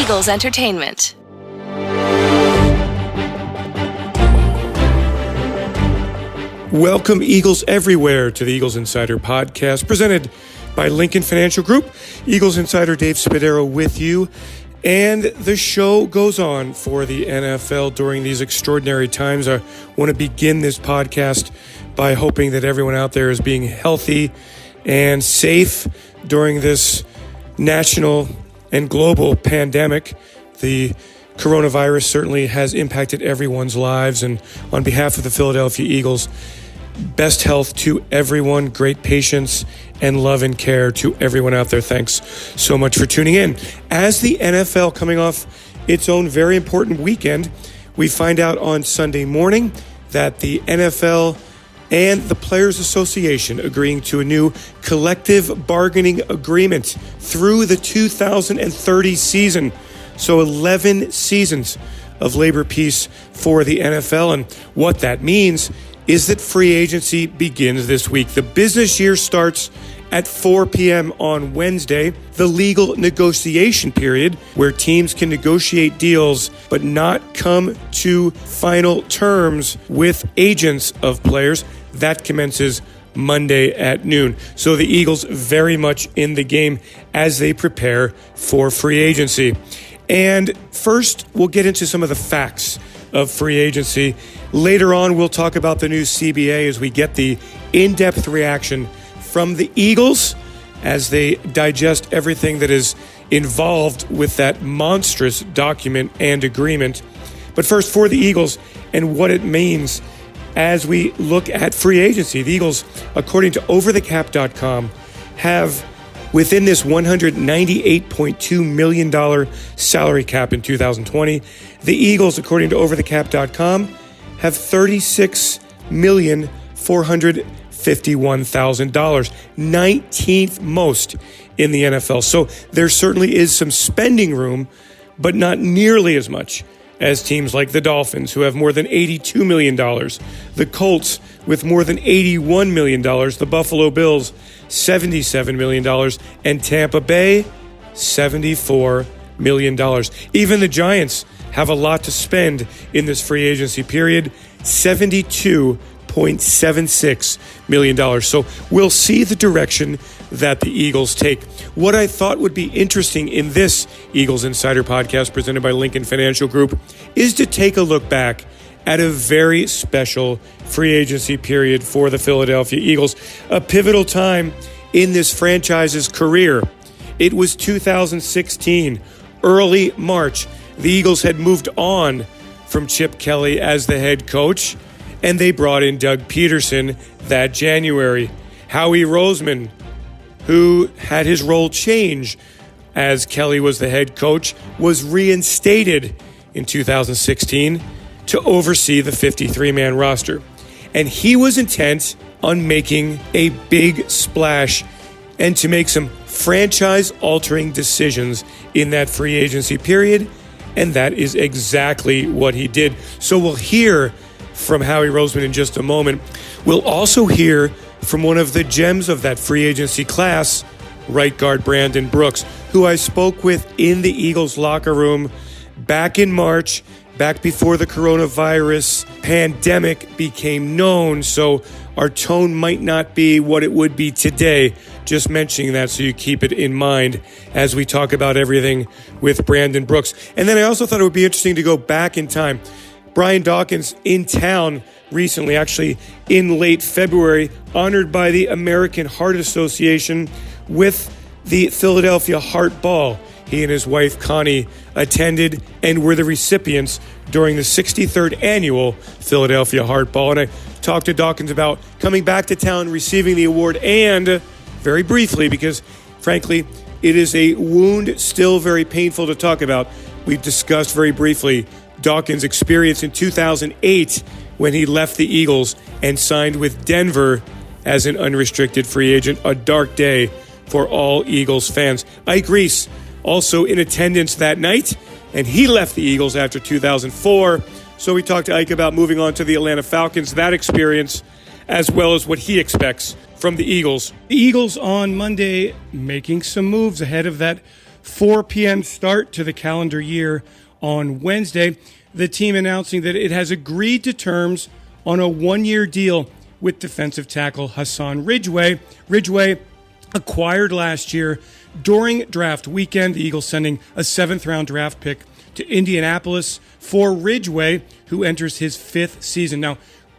Eagles Entertainment. Welcome, Eagles everywhere, to the Eagles Insider Podcast, presented by Lincoln Financial Group. Eagles Insider Dave Spadaro with you. And the show goes on for the NFL during these extraordinary times. I want to begin this podcast by hoping that everyone out there is being healthy and safe during this national and global pandemic. The coronavirus certainly has impacted everyone's lives, and on behalf of the Philadelphia Eagles, best health to everyone, great patience and love and care to everyone out there. Thanks so much for tuning in. As the NFL coming off its own very important weekend, we find out on Sunday morning that the NFL and the Players Association agreeing to a new collective bargaining agreement through the 2030 season. So 11 seasons of labor peace for the NFL. And what that means is that free agency begins this week. The business year starts at 4 p.m. on Wednesday, the legal negotiation period where teams can negotiate deals but not come to final terms with agents of players. That commences Monday at noon. So the Eagles very much in the game as they prepare for free agency. And first, we'll get into some of the facts of free agency. Later on, we'll talk about the new CBA as we get the in-depth reaction from the Eagles as they digest everything that is involved with that monstrous document and agreement. But first, for the Eagles and what it means as we look at free agency. The Eagles, according to overthecap.com, have within this $198.2 million salary cap in 2020, the Eagles, according to overthecap.com, have $36,451,000, 19th most in the NFL. So there certainly is some spending room, but not nearly as much as teams like the Dolphins, who have more than $82 million, the Colts with more than $81 million, the Buffalo Bills, $77 million, and Tampa Bay, $74 million. Even the Giants have a lot to spend in this free agency period, $72.76 million. So we'll see the direction that the Eagles take. What I thought would be interesting in this Eagles Insider Podcast presented by Lincoln Financial Group is to take a look back at a very special free agency period for the Philadelphia Eagles, a pivotal time in this franchise's career. It was 2016, early March. The Eagles had moved on from Chip Kelly as the head coach, and they brought in Doug Peterson that January. Howie Roseman, who had his role change as Kelly was the head coach, was reinstated in 2016 to oversee the 53-man roster. And he was intent on making a big splash and to make some franchise-altering decisions in that free agency period, and that is exactly what he did. So we'll hear from Howie Roseman in just a moment. We'll also hear from one of the gems of that free agency class, right guard Brandon Brooks, who I spoke with in the Eagles locker room back in March, back before the coronavirus pandemic became known. So our tone might not be what it would be today. Just mentioning that so you keep it in mind as we talk about everything with Brandon Brooks. And then I also thought it would be interesting to go back in time. Brian Dawkins in town recently, actually in late February, honored by the American Heart Association with the Philadelphia Heart Ball. He and his wife Connie attended and were the recipients during the 63rd annual Philadelphia Heart Ball. And I talked to Dawkins about coming back to town, receiving the award, and very briefly, because frankly, it is a wound still very painful to talk about. We've discussed very briefly Dawkins' experience in 2008 when he left the Eagles and signed with Denver as an unrestricted free agent. A dark day for all Eagles fans. Ike Reese also in attendance that night, and he left the Eagles after 2004. So we talked to Ike about moving on to the Atlanta Falcons, that experience, as well as what he expects from the Eagles. The Eagles on Monday making some moves ahead of that 4 p.m. start to the calendar year on Wednesday. The team announcing that it has agreed to terms on a 1-year deal with defensive tackle Hassan Ridgeway. Ridgeway acquired last year during draft weekend. The Eagles sending a 7th-round draft pick to Indianapolis for Ridgeway, who enters his 5th season. Now,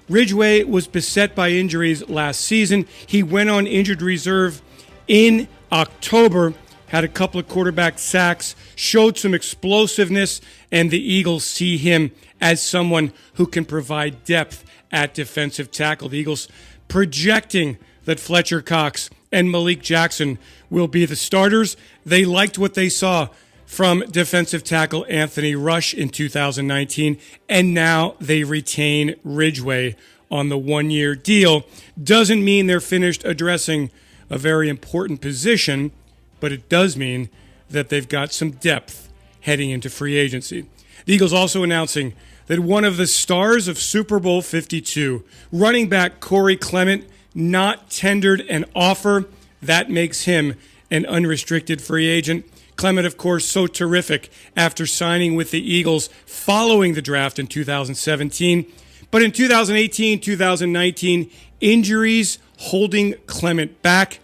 Ridgeway was beset by injuries last season. He went on injured reserve in October, had a couple of quarterback sacks, showed some explosiveness, and the Eagles see him as someone who can provide depth at defensive tackle. The Eagles projecting that Fletcher Cox and Malik Jackson will be the starters. They liked what they saw from defensive tackle Anthony Rush in 2019, and now they retain Ridgeway on the 1-year deal. Doesn't mean they're finished addressing a very important position, but it does mean that they've got some depth heading into free agency. The Eagles also announcing that one of the stars of Super Bowl 52, running back Corey Clement, not tendered an offer. That makes him an unrestricted free agent. Clement, of course, so terrific after signing with the Eagles following the draft in 2017. But in 2018, 2019, injuries holding Clement back.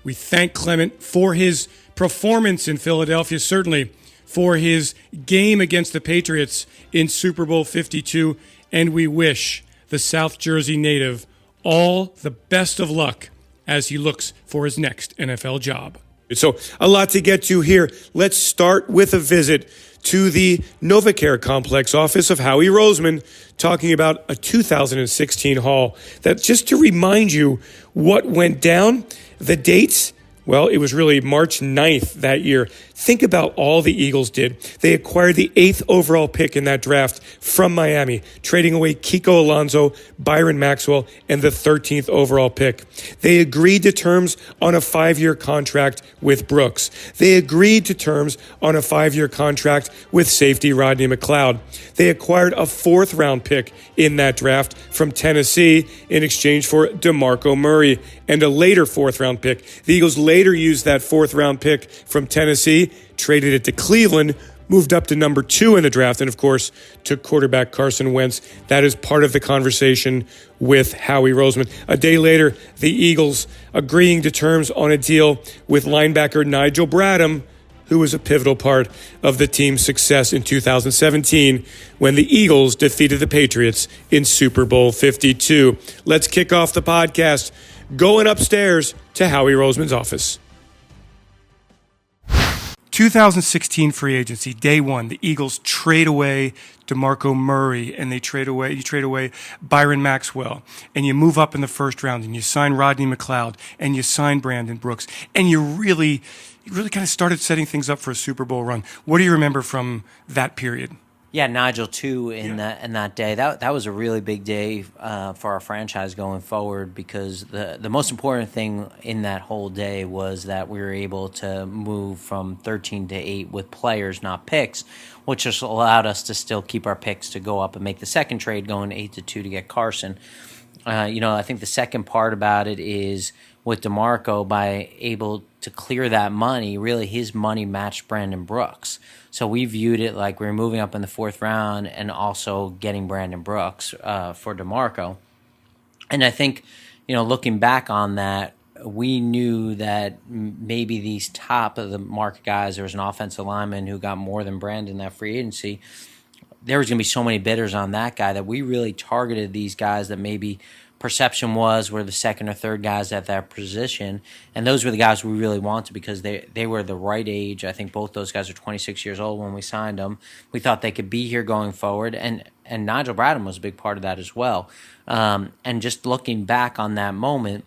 We thank Clement for his performance in Philadelphia, certainly for his game against the Patriots in Super Bowl 52, and we wish the South Jersey native all the best of luck as he looks for his next NFL job. So a lot to get to here. Let's start with a visit to the NovaCare Complex office of Howie Roseman, talking about a 2016 haul. That, just to remind you what went down, the dates, well, it was really March 9th that year. Think about all the Eagles did. They acquired the 8th overall pick in that draft from Miami, trading away Kiko Alonso, Byron Maxwell, and the 13th overall pick. They agreed to terms on a 5-year contract with Brooks. They agreed to terms on a 5-year contract with safety Rodney McLeod. They acquired a 4th-round pick in that draft from Tennessee in exchange for DeMarco Murray and a later 4th-round pick. The Eagles later used that 4th-round pick from Tennessee, traded it to Cleveland, moved up to number 2 in the draft, and of course, took quarterback Carson Wentz. That is part of the conversation with Howie Roseman. A day later, the Eagles agreeing to terms on a deal with linebacker Nigel Bradham, who was a pivotal part of the team's success in 2017 when the Eagles defeated the Patriots in Super Bowl 52. Let's kick off the podcast going upstairs to Howie Roseman's office. 2016 free agency, day one, the Eagles trade away DeMarco Murray, and you trade away Byron Maxwell, and you move up in the 1st round, and you sign Rodney McLeod, and you sign Brandon Brooks, and you really kind of started setting things up for a Super Bowl run. What do you remember from that period? Yeah, Nigel too. In that day, that was a really big day for our franchise going forward, because the most important thing in that whole day was that we were able to move from 13 to 8 with players, not picks, which just allowed us to still keep our picks to go up and make the second trade, going 8 to 2 to get Carson. I think the second part about it is with DeMarco, by able to clear that money, really his money matched Brandon Brooks. So we viewed it like we were moving up in the 4th round and also getting Brandon Brooks for DeMarco. And I think, looking back on that, we knew that maybe these top of the market guys, there was an offensive lineman who got more than Brandon in that free agency. There was going to be so many bidders on that guy that we really targeted these guys that maybe perception was were the 2nd or 3rd guys at that position, and those were the guys we really wanted because they were the right age. I think both those guys are 26 years old when we signed them. We thought they could be here going forward, and Nigel Bradham was a big part of that as well. And just looking back on that moment,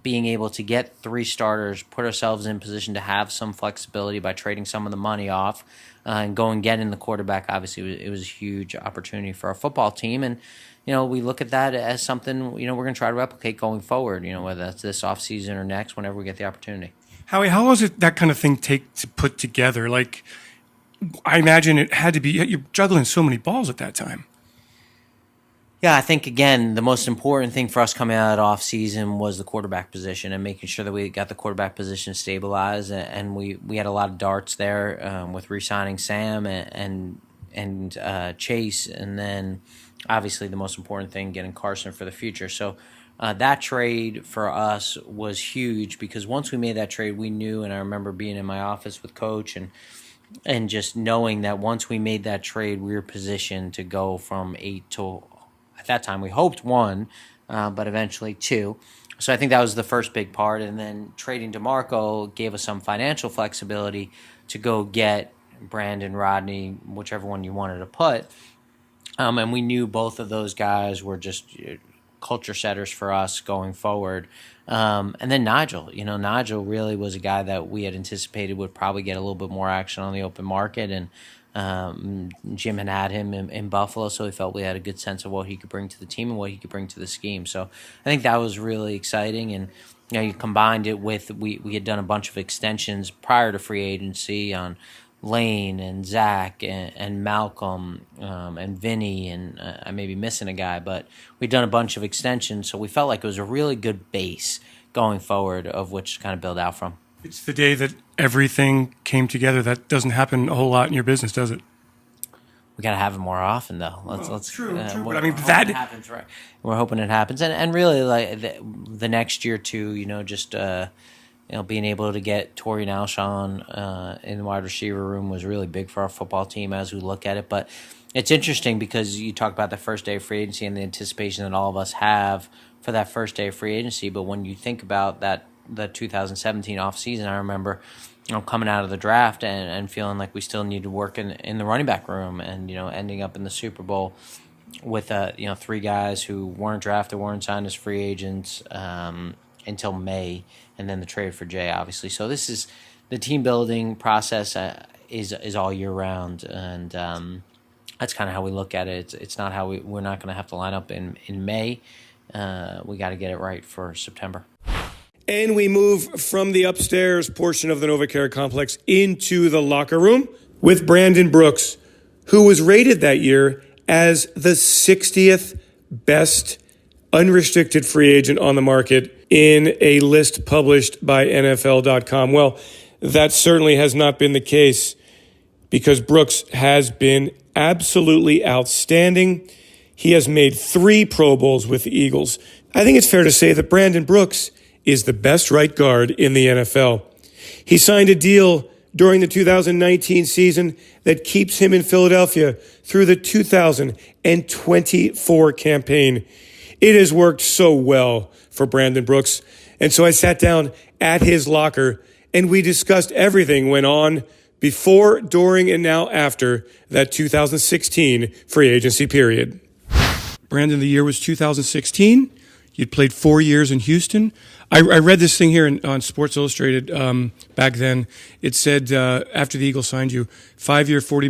being able to get 3 starters, put ourselves in position to have some flexibility by trading some of the money off and go and get in the quarterback, obviously it was a huge opportunity for our football team. And we look at that as something, we're going to try to replicate going forward, whether that's this offseason or next, whenever we get the opportunity. Howie, how long does that kind of thing take to put together? Like, I imagine it had to be, you're juggling so many balls at that time. Yeah, I think, again, the most important thing for us coming out of offseason was the quarterback position and making sure that we got the quarterback position stabilized. And we had a lot of darts there with re-signing Sam and Chase. And then, obviously, the most important thing, getting Carson for the future. So that trade for us was huge because once we made that trade, we knew, and I remember being in my office with Coach and just knowing that once we made that trade, we were positioned to go from 8 to, at that time, we hoped 1, but eventually 2. So I think that was the first big part. And then trading DeMarco gave us some financial flexibility to go get Brandon, Rodney, whichever one you wanted to put. And we knew both of those guys were just culture setters for us going forward. And then Nigel really was a guy that we had anticipated would probably get a little bit more action on the open market. And Jim had him in Buffalo, so we felt we had a good sense of what he could bring to the team and what he could bring to the scheme. So I think that was really exciting. And you combined it with we had done a bunch of extensions prior to free agency on Lane and Zach and Malcolm and Vinny, and I may be missing a guy, but we'd done a bunch of extensions, so we felt like it was a really good base going forward of which to kind of build out from. It's the day that everything came together. That doesn't happen a whole lot in your business, does it? We got to have it more often, though. Let's true. But I mean, that happens, right? We're hoping it happens, and really, like the next year too. Just being able to get Torian Alshon in the wide receiver room was really big for our football team as we look at it. But it's interesting because you talk about the first day of free agency and the anticipation that all of us have for that first day of free agency. But when you think about the 2017 offseason, I remember coming out of the draft and feeling like we still need to work in the running back room and ending up in the Super Bowl with 3 guys who weren't drafted, weren't signed as free agents until May, and then the trade for Jay, obviously. So this is the team building process is all year round, and that's kind of how we look at it. It's not how we're not going to have to line up in May. We got to get it right for September. And we move from the upstairs portion of the NovaCare complex into the locker room with Brandon Brooks, who was rated that year as the 60th best unrestricted free agent on the market in a list published by NFL.com. Well, that certainly has not been the case because Brooks has been absolutely outstanding. He has made 3 Pro Bowls with the Eagles. I think it's fair to say that Brandon Brooks is the best right guard in the NFL. He signed a deal during the 2019 season that keeps him in Philadelphia through the 2024 campaign. It has worked so well for Brandon Brooks. And so I sat down at his locker and we discussed everything went on before, during, and now after that 2016 free agency period. Brandon, the year was 2016. You'd played 4 years in Houston. I read this thing here on Sports Illustrated back then. It said after the Eagles signed you, 5-year, $40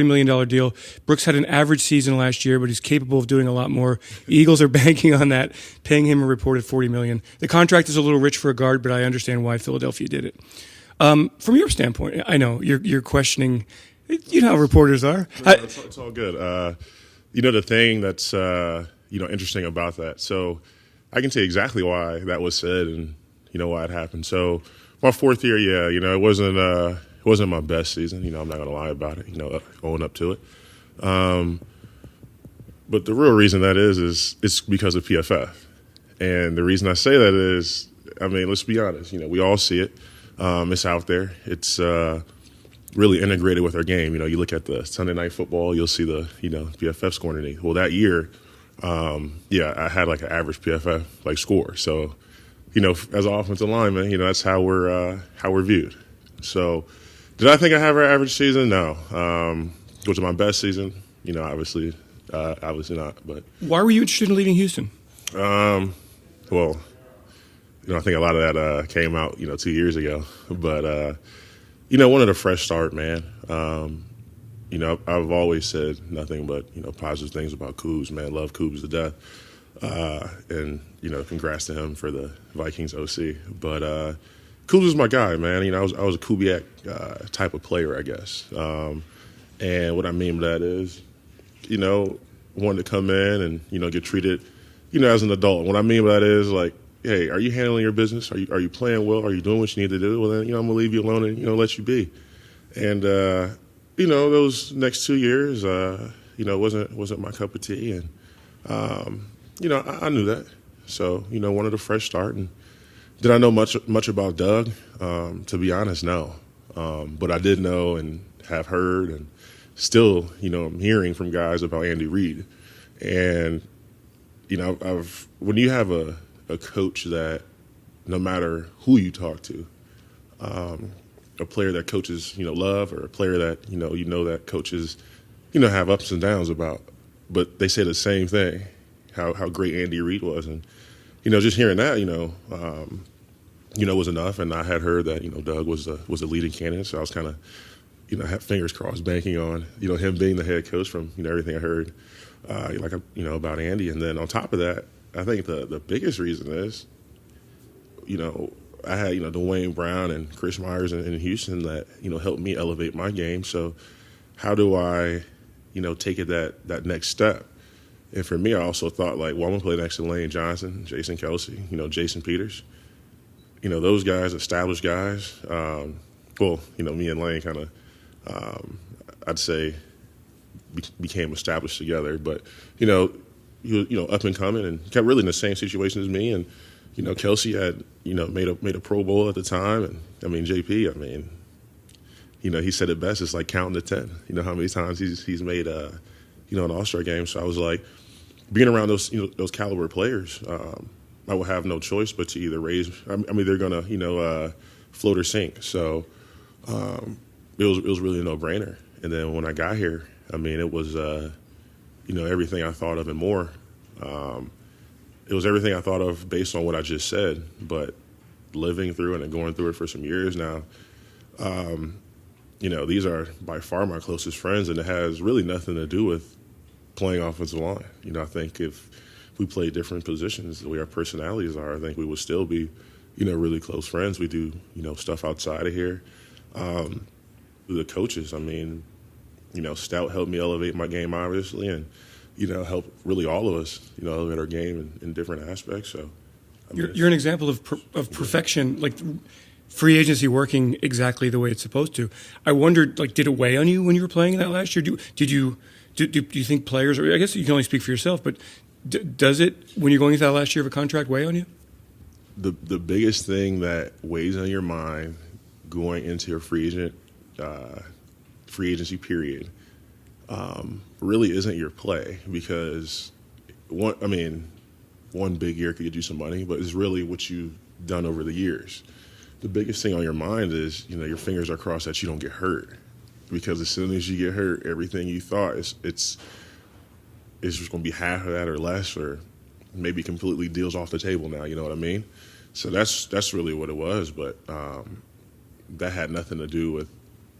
million deal. Brooks had an average season last year, but he's capable of doing a lot more. The Eagles are banking on that, paying him a reported $40 million. The contract is a little rich for a guard, but I understand why Philadelphia did it. From your standpoint, I know you're questioning. You know how reporters are. No, it's all good. The thing that's interesting about that. So I can tell you exactly why that was said and why it happened. So my 4th year, it wasn't my best season. I'm not gonna lie about it. Owing up to it. But the real reason that is it's because of PFF. And the reason I say that is, let's be honest. We all see it. It's out there. It's really integrated with our game. You look at the Sunday Night Football, you'll see the PFF score underneath. Well, that year. I had like an average PFF score. So, as an offensive lineman, that's how we're viewed. So, did I think I have an average season? No. Was it my best season? Obviously not. But why were you interested in leaving Houston? I think a lot of that came out 2 years ago. But wanted a fresh start, man. I've always said nothing but, positive things about Coos, man. Love Coos to death. And congrats to him for the Vikings OC. But Coos was my guy, man. I was a Kubiak type of player, I guess. And what I mean by that is, wanted to come in and, get treated, as an adult. What I mean by that is, like, hey, are you handling your business? Are you playing well? Are you doing what you need to do? Well, then, I'm going to leave you alone and, let you be. And, those next 2 years, wasn't my cup of tea. And, I knew that. So, wanted a fresh start. And did I know much about Doug? To be honest, no. But I did know and have heard and still, I'm hearing from guys about Andy Reid. And, when you have a coach that no matter who you talk to, a player that coaches, love, or a player that, that coaches, have ups and downs about, but they say the same thing, how great Andy Reid was. And, just hearing that, was enough. And I had heard that, Doug was a leading candidate. So I was kind of, I had fingers crossed banking on, him being the head coach from, everything I heard, about Andy. And then on top of that, I think the biggest reason is, I had, Dwayne Brown and Chris Myers in Houston that, helped me elevate my game. So how do I, take it that next step? And for me, I also thought, like, well, I'm going to play next to Lane Johnson, Jason Kelsey, Jason Peters. Those guys, established guys. Me and Lane kind of, I'd say, became established together. But, he was, up and coming and kept really in the same situation as me. And, Kelsey had, made a Pro Bowl at the time. And, JP, he said it best. It's like counting to 10. How many times he's made, an All-Star game. So I was like, being around those, those caliber players, I will have no choice but to either raise. They're gonna, float or sink. So it was really a no-brainer. And then when I got here, it was, everything I thought of and more. It was everything I thought of based on what I just said, but living through it and going through it for some years now. These are by far my closest friends, and it has really nothing to do with playing offensive line. I think if we played different positions, the way our personalities are, I think we would still be, really close friends. We do, stuff outside of here. The coaches, Stout helped me elevate my game, obviously, and, helped really all of us, elevate our game in different aspects. So you're an example of perfection, like free agency working exactly the way it's supposed to. I wondered, like, did it weigh on you when you were playing that last year? Do you think players, or I guess you can only speak for yourself, but does it, when you're going into that last year of a contract, weigh on you? The biggest thing that weighs on your mind going into your free agency period really isn't your play, because one big year could get you some money, but it's really what you've done over the years. The biggest thing on your mind is, your fingers are crossed that you don't get hurt, because as soon as you get hurt, everything you thought it's just going to be half of that or less, or maybe completely deals off the table now. You know what I mean? So that's really what it was. But that had nothing to do with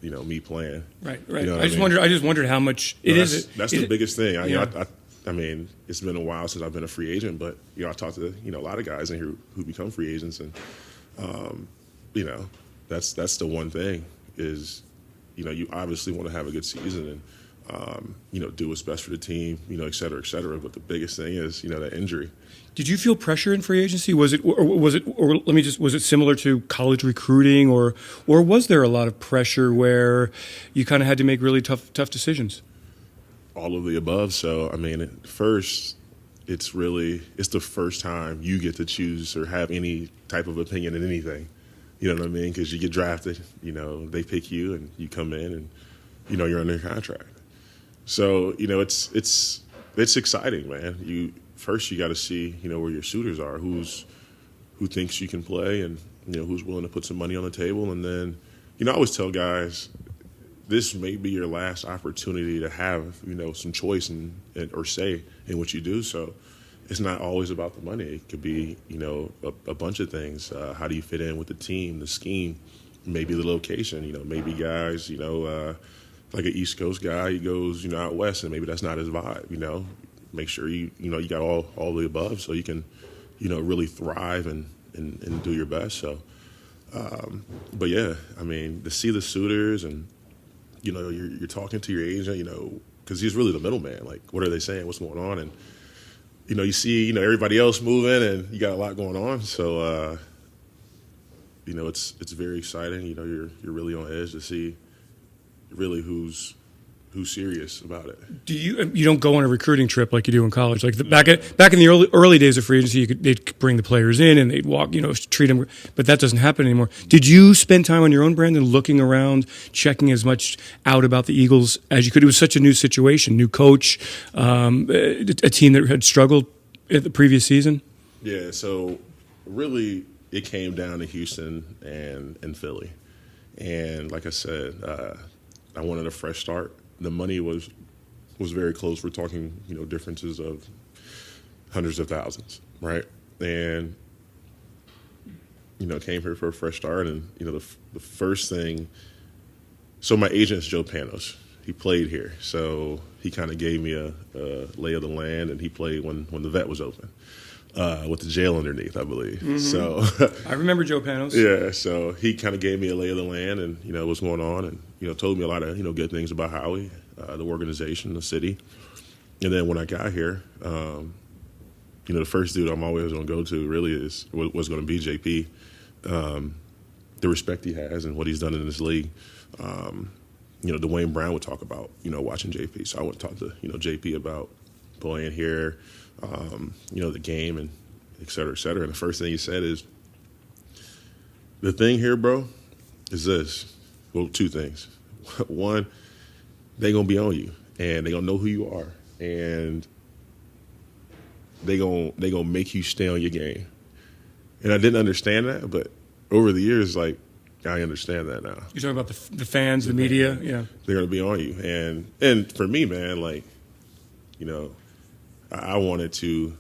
me playing. Right. I just wondered how much it is. That's the biggest thing. It's been a while since I've been a free agent, but I talked to a lot of guys in here who become free agents, and that's the one thing is you obviously want to have a good season and do what's best for the team, et cetera, et cetera. But the biggest thing is that injury. Did you feel pressure in free agency? Was it similar to college recruiting, or was there a lot of pressure where you kind of had to make really tough decisions? All of the above. So at first, it's the first time you get to choose or have any type of opinion in anything. You know what I mean? Because you get drafted, they pick you and you come in and you're under contract. So it's exciting, man. You got to see where your suitors are, who thinks you can play, and who's willing to put some money on the table. And then I always tell guys, this may be your last opportunity to have some choice and or say in what you do. So it's not always about the money. It could be a bunch of things. How do you fit in with the team, the scheme, maybe the location? Maybe guys like an East Coast guy, he goes out west, and maybe that's not his vibe. Make sure you got all the above, so you can really thrive and do your best. So but yeah, to see the suitors and you're talking to your agent, because he's really the middleman. Like, what are they saying? What's going on? And you see, everybody else moving, and you got a lot going on. So, it's very exciting. You're really on edge to see really who's serious about it. Do you don't go on a recruiting trip like you do in college? Like back in the early days of free agency, they'd bring the players in and they'd walk, treat them. But that doesn't happen anymore. Did you spend time on your own, Brandon, looking around, checking as much out about the Eagles as you could? It was such a new situation, new coach, a team that had struggled at the previous season. Yeah. So really, it came down to Houston and Philly, and like I said, I wanted a fresh start. The money was very close. We're talking, differences of hundreds of thousands, right? And, came here for a fresh start. And, the first thing, so my agent's Joe Panos. He played here. So he kind of gave me a lay of the land, and he played when the vet was open with the jail underneath, I believe. Mm-hmm. So I remember Joe Panos. Yeah, so he kind of gave me a lay of the land and, what's going on, and, told me a lot of, good things about Howie, the organization, the city. And then when I got here, the first dude I'm always going to go to really was going to be JP. The respect he has and what he's done in this league. Dwayne Brown would talk about, watching JP. So I went to talk to, JP about playing here, the game, and et cetera, et cetera. And the first thing he said is, the thing here, bro, is this. Well, two things. One, they're going to be on you, and they're going to know who you are, and they're gonna make you stay on your game. And I didn't understand that, but over the years, like, I understand that now. You're talking about the fans, the media, yeah. They're going to be on you. And for me, man, like, I wanted to,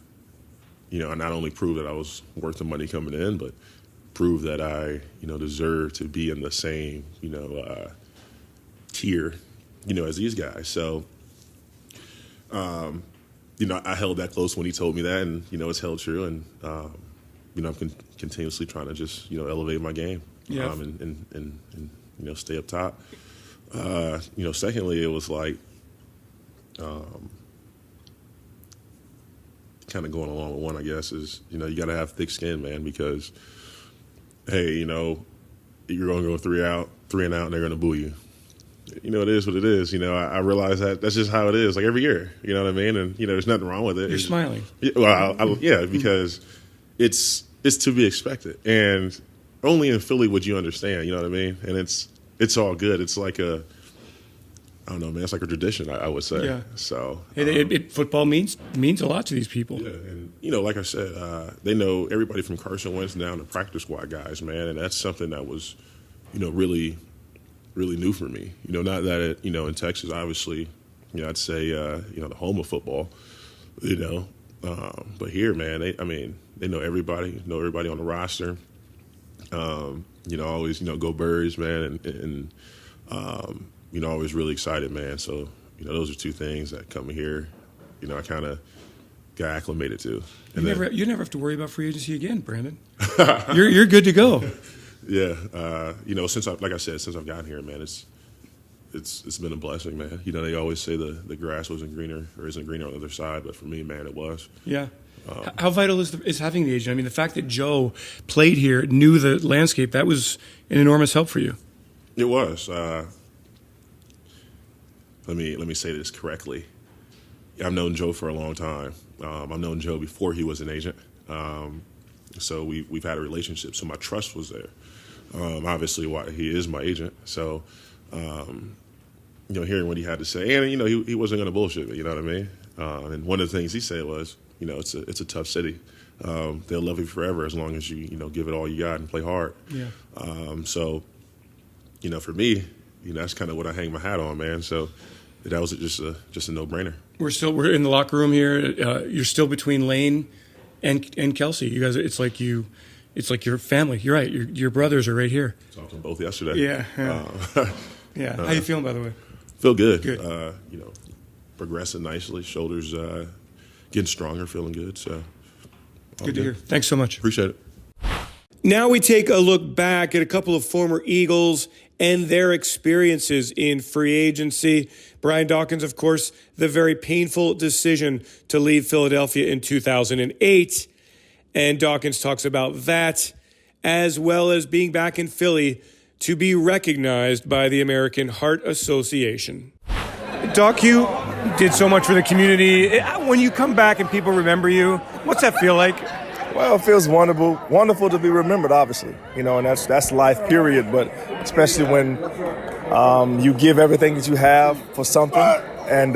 not only prove that I was worth the money coming in, but prove that I, deserve to be in the same, tier, as these guys. So, I held that close when he told me that, and, it's held true. And, I'm continuously trying to just, elevate my game, yeah. And stay up top. Secondly, it was like, kind of going along with one, I guess, is, you got to have thick skin, man, because, hey, you're going to go three and out, and they're going to boo you. It is what it is. I realize that's just how it is, like every year. You know what I mean? And, there's nothing wrong with it. You're smiling. Well, yeah, because it's to be expected. And only in Philly would you understand, you know what I mean? And it's all good. It's like I don't know, man. It's like a tradition, I would say. Yeah. So football means a lot to these people. Yeah, and like I said, they know everybody from Carson Wentz down to practice squad guys, man, and that's something that was, really, really new for me. Not that it, in Texas, obviously, I'd say, the home of football, but here, man, they know everybody on the roster. Always, go Birds, man, and always really excited, man. So, those are two things that coming here, I kind of got acclimated to. And you never have to worry about free agency again, Brandon. You're good to go. Yeah, since I've gotten here, man, it's been a blessing, man. They always say the grass wasn't greener or isn't greener on the other side, but for me, man, it was. Yeah. How vital is having the agent? I mean, the fact that Joe played here, knew the landscape, that was an enormous help for you. It was. Let me say this correctly. I've known Joe for a long time. I've known Joe before he was an agent. So we've had a relationship. So my trust was there. Obviously, why he is my agent. So, hearing what he had to say, and he wasn't going to bullshit me. You know what I mean? And one of the things he said was, it's a tough city. They'll love you forever as long as you give it all you got and play hard. Yeah. So, for me, that's kind of what I hang my hat on, man. So that was just a no-brainer. We're in the locker room here. You're still between Lane and Kelsey. You guys, it's like your family. You're right. Your brothers are right here. Talked to them both yesterday. Yeah. Yeah. How you feeling, by the way? Feel good. Good. Progressing nicely. Shoulders getting stronger. Feeling good. So good to hear. Thanks so much. Appreciate it. Now we take a look back at a couple of former Eagles and their experiences in free agency. Brian Dawkins, of course, the very painful decision to leave Philadelphia in 2008. And Dawkins talks about that, as well as being back in Philly to be recognized by the American Heart Association. Doc, you did so much for the community. When you come back and people remember you, what's that feel like? Well, it feels wonderful to be remembered, obviously, and that's life, period. But especially when you give everything that you have for something, and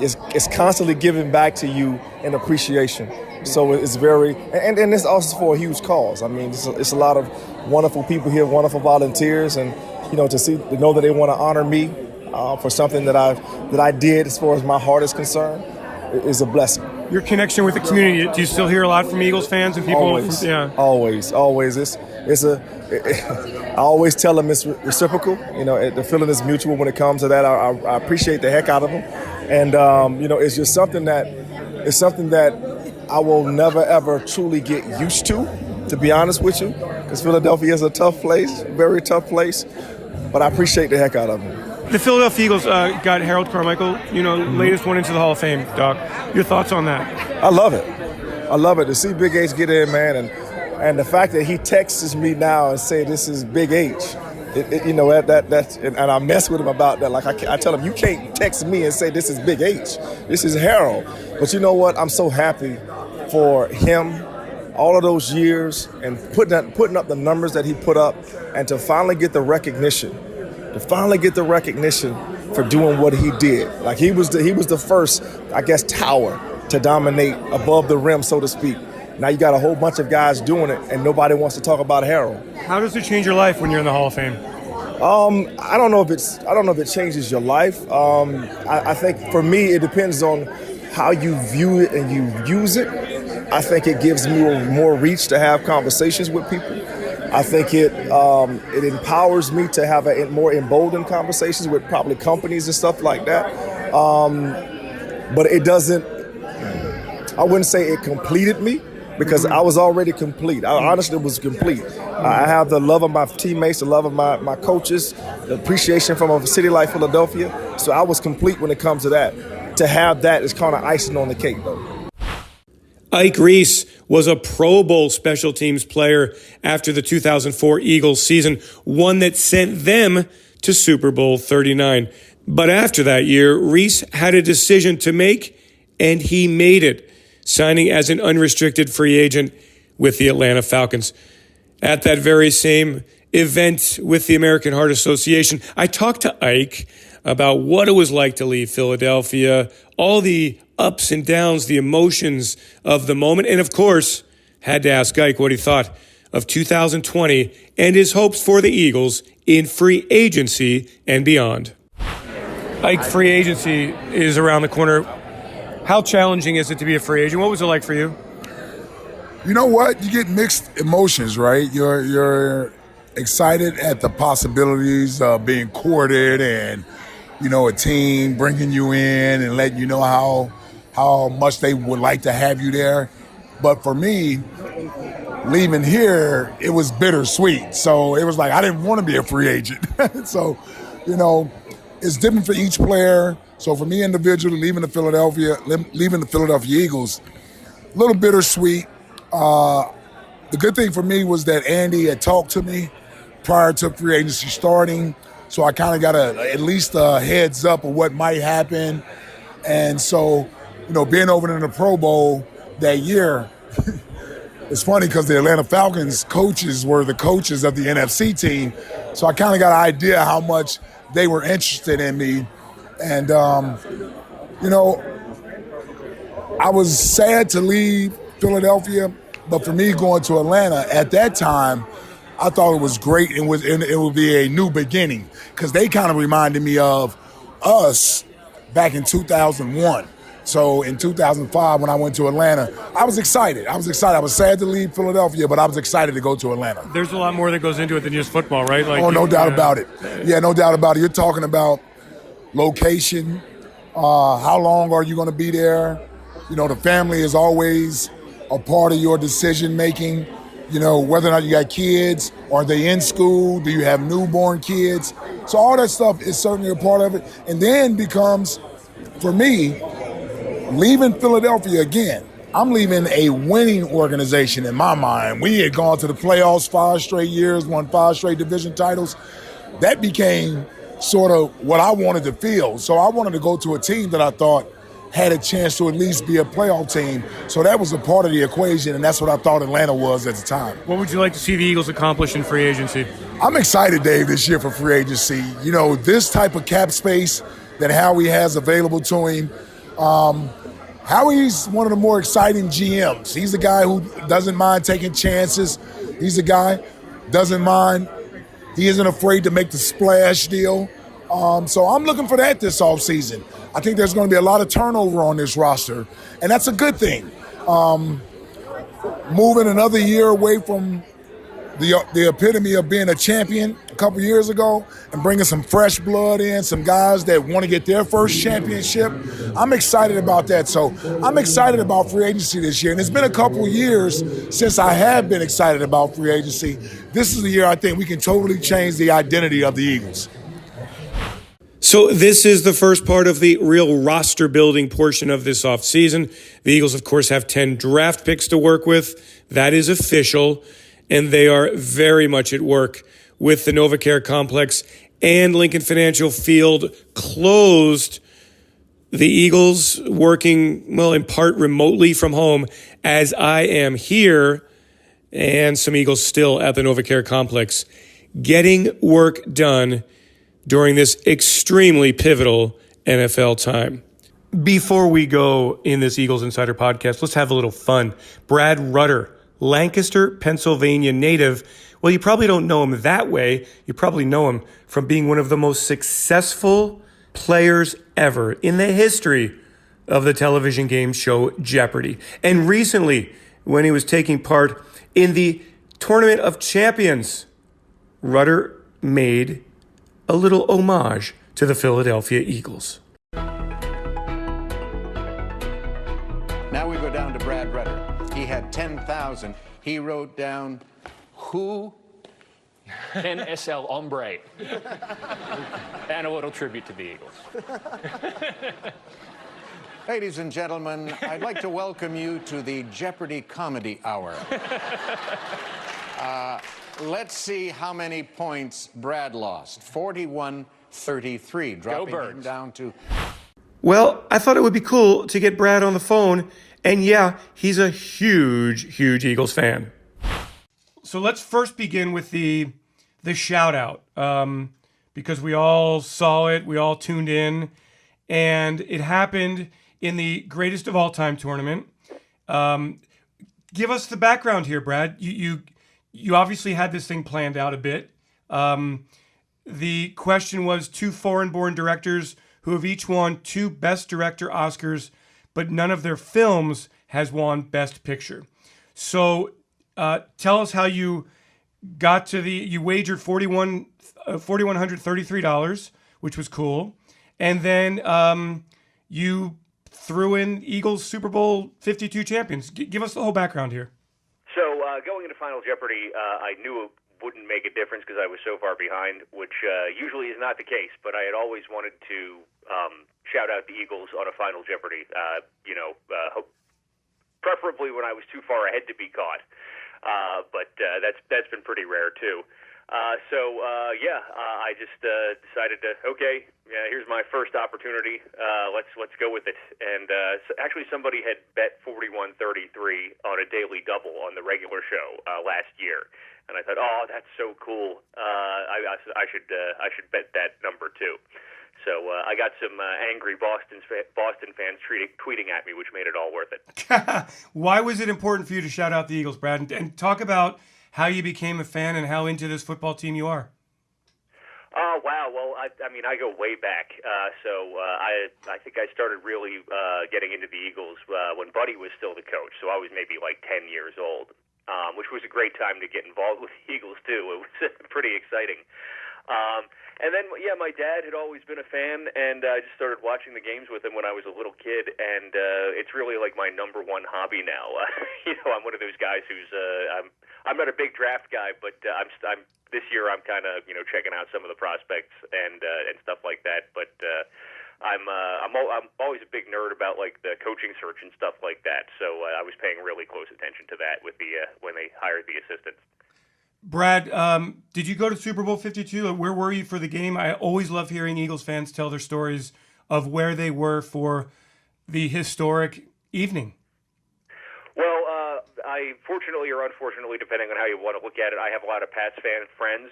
it's constantly giving back to you in appreciation. So it's very, and it's also for a huge cause. I mean, it's a lot of wonderful people here, wonderful volunteers, and to know that they want to honor me for something that I did as far as my heart is concerned is a blessing. Your connection with the community, do you still hear a lot from Eagles fans and people? Always. I always tell them it's reciprocal. The feeling is mutual when it comes to that. I appreciate the heck out of them. And, it's just something that I will never, ever truly get used to be honest with you, because Philadelphia is a tough place, very tough place. But I appreciate the heck out of them. The Philadelphia Eagles got Harold Carmichael, latest one into the Hall of Fame, Doc. Your thoughts on that? I love it to see Big H get in, man, and the fact that he texts me now and say this is Big H. That's and I mess with him about that. Like I tell him, you can't text me and say this is Big H. This is Harold. But you know what? I'm so happy for him, all of those years, and putting up the numbers that he put up, and to finally get the recognition. For doing what he did. Like he was the first, I guess, tower to dominate above the rim, so to speak. Now you got a whole bunch of guys doing it, and nobody wants to talk about Harold. How does it change your life when you're in the Hall of Fame? I don't know if it changes your life. I think for me it depends on how you view it and you use it. I think it gives me more reach to have conversations with people. I think it empowers me to have more emboldened conversations with probably companies and stuff like that. But it doesn't, I wouldn't say it completed me, because I was already complete. I honestly was complete. I have the love of my teammates, the love of my coaches, the appreciation from a city like Philadelphia. So I was complete when it comes to that. To have that is kind of icing on the cake, though. Ike Reese was a Pro Bowl special teams player after the 2004 Eagles season, one that sent them to Super Bowl 39. But after that year, Reese had a decision to make, and he made it, signing as an unrestricted free agent with the Atlanta Falcons. At that very same event with the American Heart Association, I talked to Ike about what it was like to leave Philadelphia, all the ups and downs, the emotions of the moment, and of course, had to ask Ike what he thought of 2020 and his hopes for the Eagles in free agency and beyond. Ike, free agency is around the corner. How challenging is it to be a free agent? What was it like for you? You know what? You get mixed emotions, right? You're excited at the possibilities of being courted and, a team bringing you in and letting you know how much they would like to have you there. But for me, leaving here, it was bittersweet. So it was like I didn't want to be a free agent. So, it's different for each player. So for me individually, leaving the Philadelphia Eagles, a little bittersweet. The good thing for me was that Andy had talked to me prior to free agency starting. So I kind of got at least a heads up of what might happen. And so, being over in the Pro Bowl that year, it's funny because the Atlanta Falcons coaches were the coaches of the NFC team. So I kind of got an idea how much they were interested in me. And, I was sad to leave Philadelphia, but for me going to Atlanta at that time, I thought it was great. It would be a new beginning because they kind of reminded me of us back in 2001. So in 2005, when I went to Atlanta, I was excited. I was sad to leave Philadelphia, but I was excited to go to Atlanta. There's a lot more that goes into it than just football, right? No doubt about it. Yeah, no doubt about it. You're talking about location. How long are you going to be there? The family is always a part of your decision making. whether or not you got kids, are they in school, do you have newborn kids? So all that stuff is certainly a part of it. And then becomes, for me, leaving Philadelphia again. I'm leaving a winning organization in my mind. We had gone to the playoffs 5 straight years, won 5 straight division titles. That became sort of what I wanted to feel. So I wanted to go to a team that I thought had a chance to at least be a playoff team. So that was a part of the equation, and that's what I thought Atlanta was at the time. What would you like to see the Eagles accomplish in free agency? I'm excited, Dave, this year for free agency. This type of cap space that Howie has available to him. Howie's one of the more exciting GMs. He's a guy who doesn't mind taking chances. He's a guy doesn't mind. He isn't afraid to make the splash deal. So I'm looking for that this offseason. I think there's going to be a lot of turnover on this roster, and that's a good thing. Moving another year away from the epitome of being a champion a couple years ago and bringing some fresh blood in, some guys that want to get their first championship. I'm excited about that. So I'm excited about free agency this year. And it's been a couple years since I have been excited about free agency. This is the year I think we can totally change the identity of the Eagles. So this is the first part of the real roster building portion of this offseason. The Eagles, of course, have 10 draft picks to work with. That is official. And they are very much at work with the NovaCare Complex and Lincoln Financial Field closed. The Eagles working, well, in part remotely from home as I am here, and some Eagles still at the NovaCare Complex getting work done during this extremely pivotal NFL time. Before we go in this Eagles Insider podcast, let's have a little fun. Brad Rutter, Lancaster, Pennsylvania native. Well, you probably don't know him that way. You probably know him from being one of the most successful players ever in the history of the television game show Jeopardy. And recently, when he was taking part in the Tournament of Champions, Rutter made a little homage to the Philadelphia Eagles. Now we go down to Brad Rutter. He had 10,000. He wrote down who? NSL Hombre. And a little tribute to the Eagles. Ladies and gentlemen, I'd like to welcome you to the Jeopardy Comedy Hour. Let's see how many points Brad lost. 41-33, dropping him down to... Well, I thought it would be cool to get Brad on the phone. And yeah, he's a huge, huge Eagles fan. So let's first begin with the shout out, because we all saw it, we all tuned in, and it happened in the greatest of all time tournament. Give us the background here, Brad. You obviously had this thing planned out a bit. The question was 2 foreign-born directors who have each won 2 Best Director Oscars, but none of their films has won Best Picture. So tell us how you got to you wagered $4,133, which was cool. And then you threw in Eagles Super Bowl 52 champions. Give us the whole background here. So going into Final Jeopardy, I knew it wouldn't make a difference because I was so far behind, which usually is not the case. But I had always wanted to shout out the Eagles on a Final Jeopardy. Preferably when I was too far ahead to be caught. But that's been pretty rare too. I just decided to here's my first opportunity. Let's go with it. And actually, somebody had bet 41-33 on a daily double on the regular show last year, and I thought, oh, that's so cool. I should bet that number too. So I got some angry Boston fans tweeting at me, which made it all worth it. Why was it important for you to shout out the Eagles, Brad? And talk about how you became a fan and how into this football team you are. Oh, wow. Well, I go way back. I think I started really getting into the Eagles when Buddy was still the coach. So I was maybe like 10 years old, which was a great time to get involved with the Eagles, too. It was pretty exciting. And then, yeah, my dad had always been a fan, and I just started watching the games with him when I was a little kid, and it's really like my number one hobby now. I'm one of those guys who's I'm not a big draft guy, but I'm this year I'm kind of checking out some of the prospects and stuff like that. But I'm always a big nerd about like the coaching search and stuff like that. So I was paying really close attention to that with the when they hired the assistants. Brad, did you go to Super Bowl 52? Where were you for the game? I always love hearing Eagles fans tell their stories of where they were for the historic evening. Well, I fortunately or unfortunately, depending on how you want to look at it, I have a lot of Pats fan friends.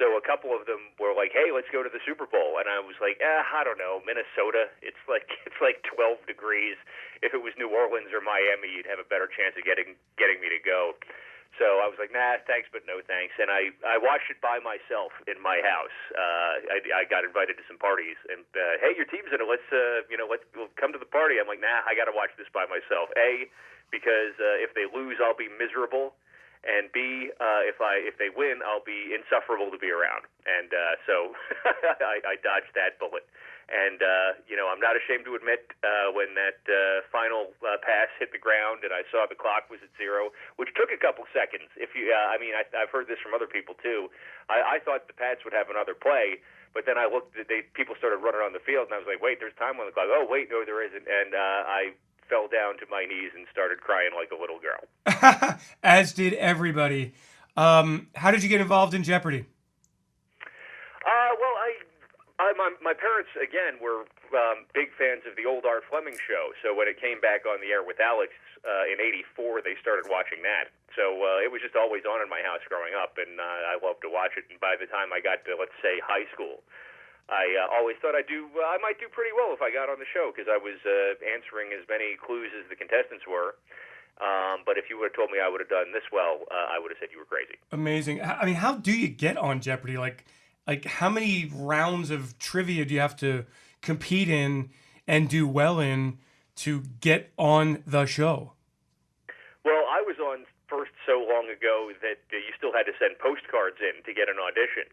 So a couple of them were like, "Hey, let's go to the Super Bowl," and I was like, "I don't know, Minnesota. It's like 12 degrees. If it was New Orleans or Miami, you'd have a better chance of getting me to go." So I was like, "Nah, thanks, but no thanks." And I watched it by myself in my house. I got invited to some parties, and hey, your team's in it. We'll come to the party. I'm like, "Nah, I got to watch this by myself." A, because if they lose, I'll be miserable, and B, if they win, I'll be insufferable to be around. And so I dodged that bullet. And I'm not ashamed to admit when that final pass hit the ground and I saw the clock was at 0, which took a couple seconds. I've heard this from other people too. I thought the Pats would have another play, but then I looked. People started running on the field, and I was like, "Wait, there's time on the clock." Oh, wait, no, there isn't. And I fell down to my knees and started crying like a little girl. As did everybody. How did you get involved in Jeopardy? My parents, again, were big fans of the old Art Fleming show. So when it came back on the air with Alex in '84, they started watching that. So it was just always on in my house growing up, and I loved to watch it. And by the time I got to, let's say, high school, I always thought I might do pretty well if I got on the show because I was answering as many clues as the contestants were. But if you would have told me I would have done this well, I would have said you were crazy. Amazing. I mean, how do you get on Jeopardy? Like how many rounds of trivia do you have to compete in and do well in to get on the show? Well, I was on first so long ago that you still had to send postcards in to get an audition.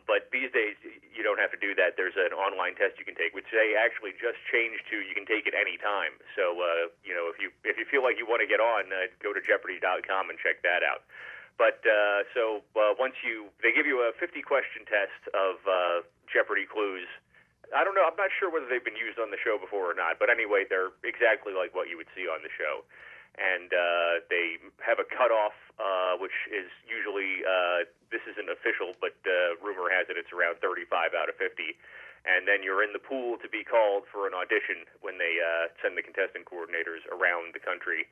But these days, you don't have to do that. There's an online test you can take, which they actually just changed to you can take it any time. So, if you feel like you want to get on, go to Jeopardy.com and check that out. But once they give you a 50-question test of Jeopardy clues. I don't know. I'm not sure whether they've been used on the show before or not. But anyway, they're exactly like what you would see on the show. And they have a cutoff, which is usually, this isn't official, but rumor has it it's around 35 out of 50. And then you're in the pool to be called for an audition when they send the contestant coordinators around the country.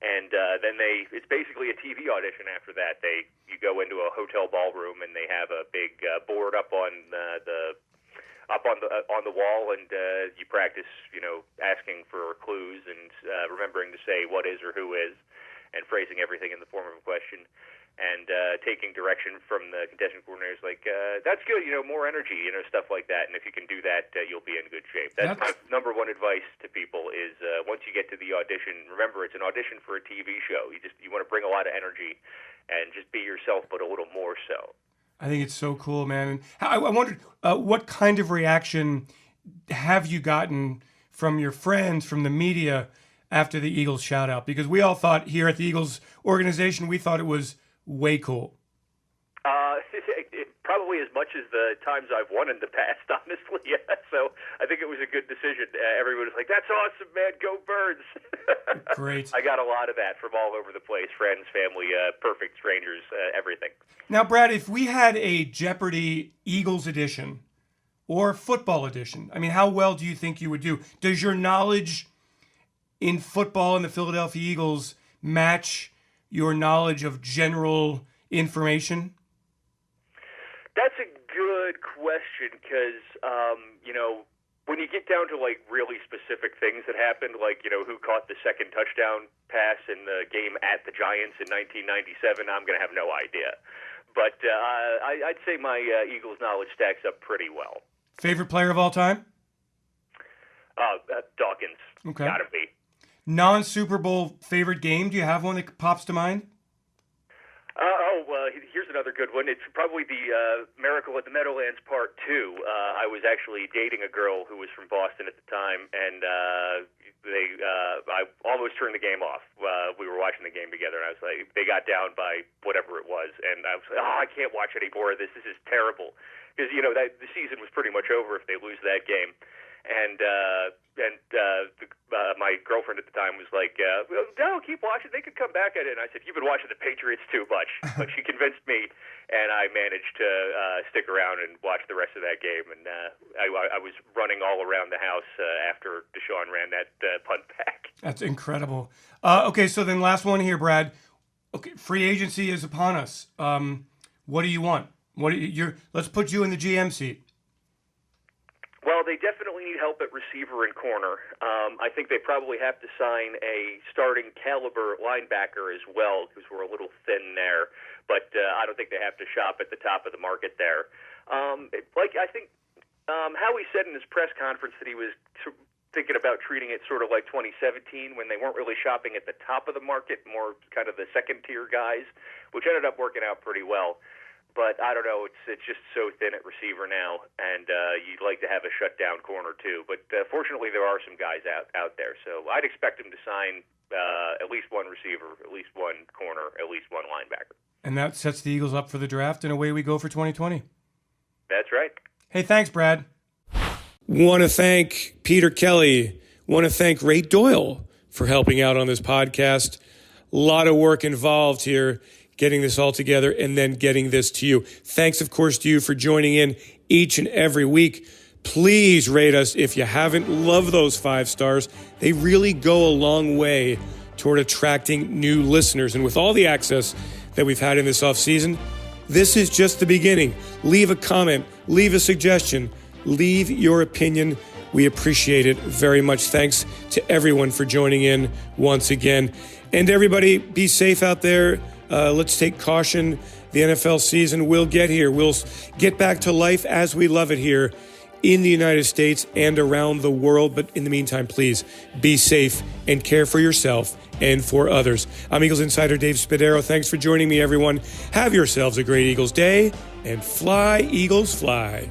And then it's basically a TV audition after that. You go into a hotel ballroom and they have a big board up on the wall, and you practice, asking for clues and remembering to say what is or who is, and phrasing everything in the form of a question, and taking direction from the contestant coordinators like, that's good, more energy, stuff like that. And if you can do that, you'll be in good shape. That's my number one advice to people is once you get to the audition, remember it's an audition for a TV show. You want to bring a lot of energy and just be yourself, but a little more so. I think it's so cool, man. And I wondered, what kind of reaction have you gotten from your friends, from the media, after the Eagles shout-out? Because we all thought here at the Eagles organization, we thought it was way cool. Probably as much as the times I've won in the past, honestly. So I think it was a good decision. Everyone was like, "That's awesome, man. Go Birds." Great. I got a lot of that from all over the place. Friends, family, perfect strangers, everything. Now, Brad, if we had a Jeopardy Eagles edition or football edition, I mean, how well do you think you would do? Does your knowledge in football and the Philadelphia Eagles match your knowledge of general information? That's a good question because, when you get down to like really specific things that happened, like, who caught the second touchdown pass in the game at the Giants in 1997, I'm going to have no idea. But I'd say my Eagles knowledge stacks up pretty well. Favorite player of all time? Dawkins. Okay. Gotta be. Non-Super Bowl favorite game? Do you have one that pops to mind? Here's another good one. It's probably the Miracle at the Meadowlands Part 2. I was actually dating a girl who was from Boston at the time, and I almost turned the game off. We were watching the game together, and I was like, they got down by whatever it was, and I was like, I can't watch any more of this. This is terrible. Because, the season was pretty much over if they lose that game. And my girlfriend at the time was like, no, keep watching. They could come back at it. And I said, you've been watching the Patriots too much. But she convinced me, and I managed to stick around and watch the rest of that game. And I was running all around the house after Deshaun ran that punt back. That's incredible. Okay, so then last one here, Brad. Okay, free agency is upon us. What do you want? Let's put you in the GM seat. Well, they definitely need help at receiver and corner. I think they probably have to sign a starting caliber linebacker as well, because we're a little thin there. But I don't think they have to shop at the top of the market there. I think Howie said in his press conference that he was thinking about treating it sort of like 2017, when they weren't really shopping at the top of the market, more kind of the second-tier guys, which ended up working out pretty well. But I don't know, it's just so thin at receiver now, and you'd like to have a shutdown corner too. But fortunately, there are some guys out there, so I'd expect him to sign at least one receiver, at least one corner, at least one linebacker. And that sets the Eagles up for the draft, and away we go for 2020. That's right. Hey, thanks, Brad. Want to thank Peter Kelly. Want to thank Ray Doyle for helping out on this podcast. A lot of work involved here, getting this all together and then getting this to you. Thanks, of course, to you for joining in each and every week. Please rate us if you haven't. Love those 5 stars. They really go a long way toward attracting new listeners. And with all the access that we've had in this offseason, this is just the beginning. Leave a comment, leave a suggestion, leave your opinion. We appreciate it very much. Thanks to everyone for joining in once again. And everybody, be safe out there. Let's take caution. The NFL season will get here. We'll get back to life as we love it here in the United States and around the world. But in the meantime, please be safe and care for yourself and for others. I'm Eagles Insider Dave Spadaro. Thanks for joining me, everyone. Have yourselves a great Eagles day, and fly, Eagles, fly.